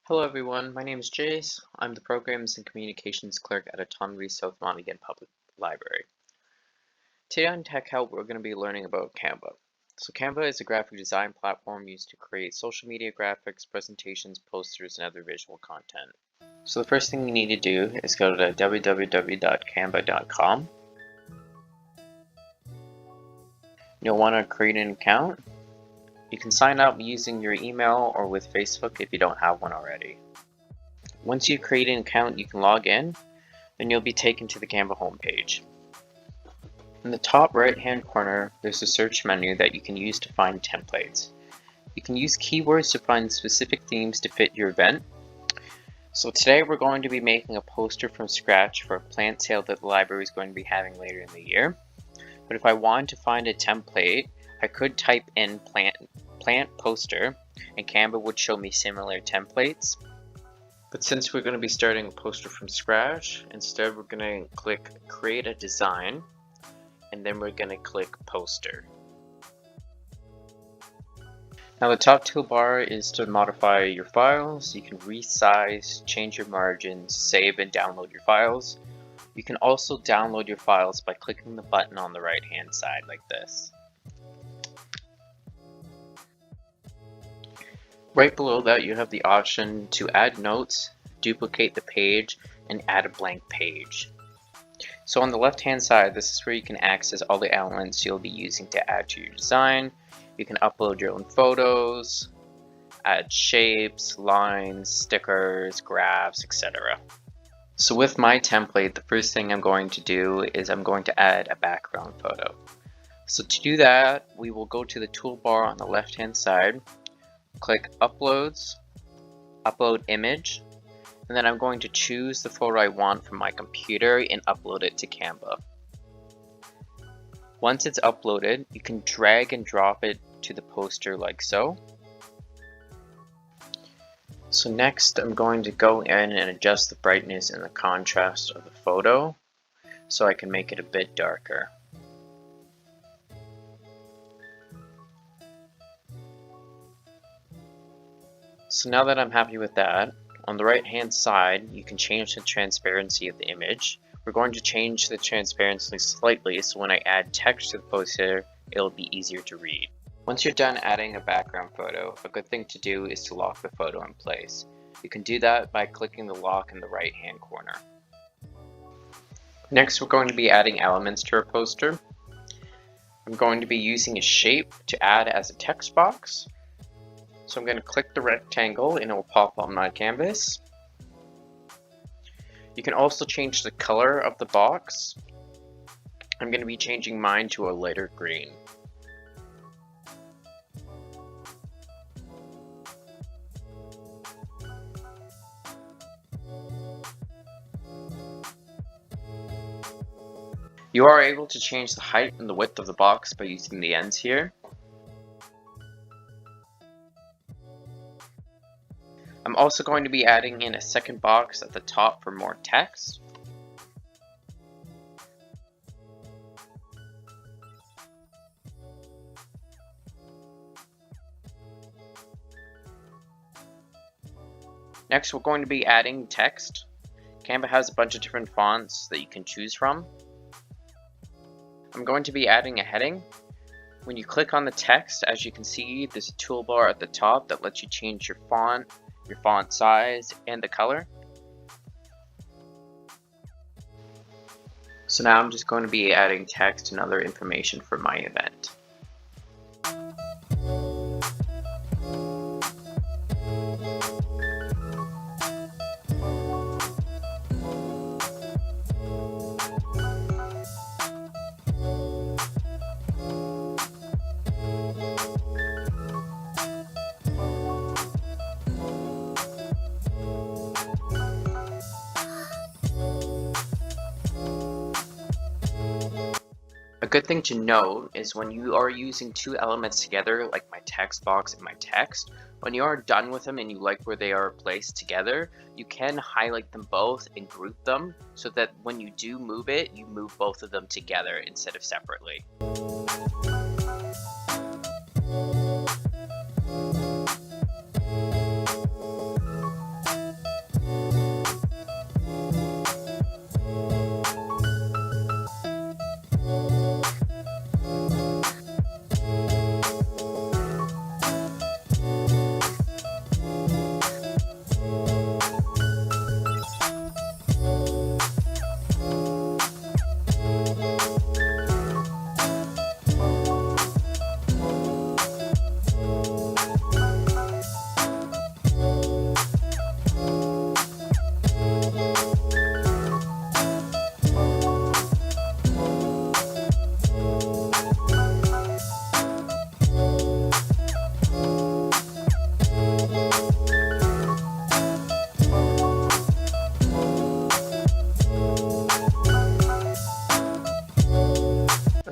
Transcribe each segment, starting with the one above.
Hello everyone, my name is Jace. I'm the Programs and Communications Clerk at Otonabee-South Public Library. Today on Tech Help, we're going to be learning about Canva. So Canva is a graphic design platform used to create social media graphics, presentations, posters, and other visual content. So the first thing you need to do is go to www.canva.com. You'll want to create an account. You can sign up using your email or with Facebook if you don't have one already. Once you create an account, you can log in, and you'll be taken to the Canva homepage. In the top right-hand corner, there's a search menu that you can use to find templates. You can use keywords to find specific themes to fit your event. So today we're going to be making a poster from scratch for a plant sale that the library is going to be having later in the year. But if I wanted to find a template, I could type in plant poster, and Canva would show me similar templates. But since we're going to be starting a poster from scratch, instead we're going to click Create a Design, and then we're going to click Poster. Now the top toolbar is to modify your files. You can resize, change your margins, save and download your files. You can also download your files by clicking the button on the right hand side like this. Right below that, you have the option to add notes, duplicate the page, and add a blank page. So on the left hand side, this is where you can access all the elements you'll be using to add to your design. You can upload your own photos, add shapes, lines, stickers, graphs, etc. So with my template, the first thing I'm going to do is I'm going to add a background photo. So to do that, we will go to the toolbar on the left hand side, click Uploads, Upload Image, and then I'm going to choose the photo I want from my computer and upload it to Canva. Once it's uploaded, you can drag and drop it to the poster like so. So next I'm going to go in and adjust the brightness and the contrast of the photo so I can make it a bit darker. So now that I'm happy with that, on the right hand side you can change the transparency of the image. We're going to change the transparency slightly so when I add text to the poster it'll be easier to read. Once you're done adding a background photo, a good thing to do is to lock the photo in place. You can do that by clicking the lock in the right hand corner. Next we're going to be adding elements to our poster. I'm going to be using a shape to add as a text box. So I'm going to click the rectangle and it will pop on my canvas. You can also change the color of the box. I'm going to be changing mine to a lighter green. You are able to change the height and the width of the box by using the ends here. I'm also going to be adding in a second box at the top for more text. Next, we're going to be adding text. Canva has a bunch of different fonts that you can choose from. I'm going to be adding a heading. When you click on the text, as you can see, there's a toolbar at the top that lets you change your font size, and the color. So now I'm just going to be adding text and other information for my event. A good thing to note is when you are using two elements together, like my text box and my text, when you are done with them and you like where they are placed together, you can highlight them both and group them so that when you do move it, you move both of them together instead of separately.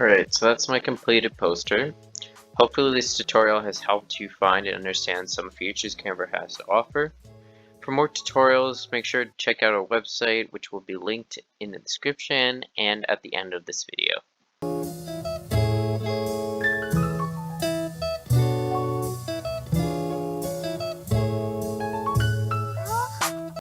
Alright, so that's my completed poster. Hopefully this tutorial has helped you find and understand some features Canva has to offer. For more tutorials, make sure to check out our website, which will be linked in the description and at the end of this video.